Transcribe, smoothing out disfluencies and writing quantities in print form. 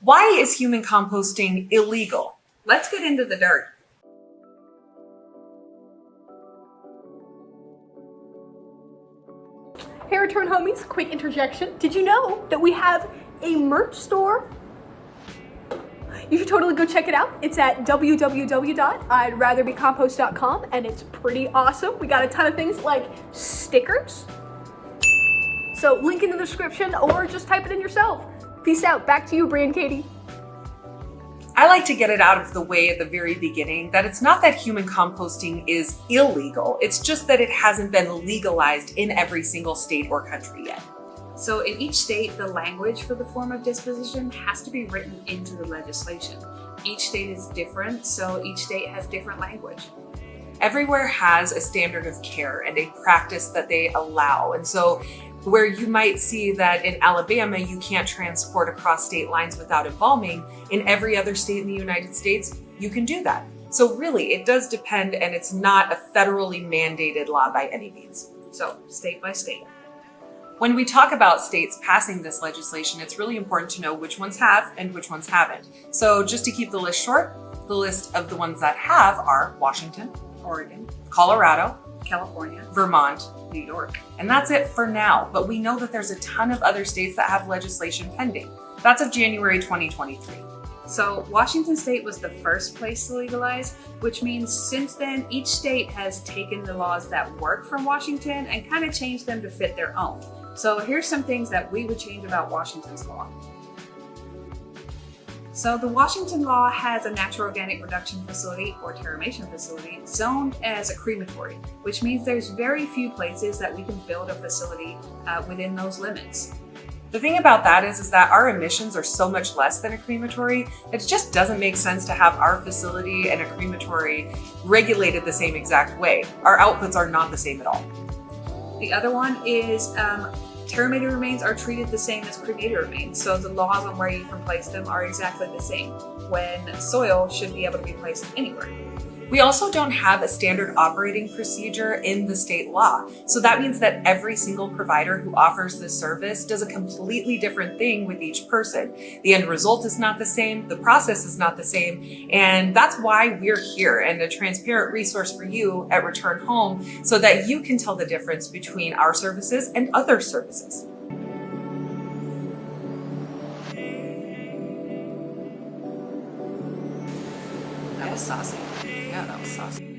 Why is human composting illegal? Let's get into the dirt. Hey Return Homies, quick interjection. Did you know that we have a merch store? You should totally go check it out. It's at www.i'dratherbecompost.com and it's pretty awesome. We got a ton of things like stickers. So link in the description or just type it in yourself. Peace out. Back to you, Bri and Katie. I like to get it out of the way at the very beginning that it's not that human composting is illegal, it's just that it hasn't been legalized in every single state or country yet. So in each state, the language for the form of disposition has to be written into the legislation. Each state is different, so each state has different language. Everywhere has a standard of care and a practice that they allow. And so where you might see that in Alabama, you can't transport across state lines without embalming, in every other state in the United States, you can do that. So really, it does depend, and it's not a federally mandated law by any means. So state by state. When we talk about states passing this legislation, it's really important to know which ones have and which ones haven't. So just to keep the list short, the list of the ones that have are Washington, Oregon, Colorado, California, Vermont, New York. and that's it for now. But we know that there's a ton of other states that have legislation pending. That's of January 2023. So Washington state was the first place to legalize, which means since then, each state has taken the laws that work from Washington and kind of changed them to fit their own. So here's some things that we would change about Washington's law. So the Washington law has a natural organic reduction facility or terramation facility zoned as a crematory, which means there's very few places that we can build a facility within those limits. The thing about that is that our emissions are so much less than a crematory, it just doesn't make sense to have our facility and a crematory regulated the same exact way. Our outputs are not the same at all. The other one is terminated remains are treated the same as cremated remains, so the laws on where you can place them are exactly the same, when soil should be able to be placed anywhere. We also don't have a standard operating procedure in the state law. So that means that every single provider who offers this service does a completely different thing with each person. The end result is not the same, the process is not the same, and that's why we're here and a transparent resource for you at Return Home so that you can tell the difference between our services and other services. That was saucy. Yeah, that was saucy.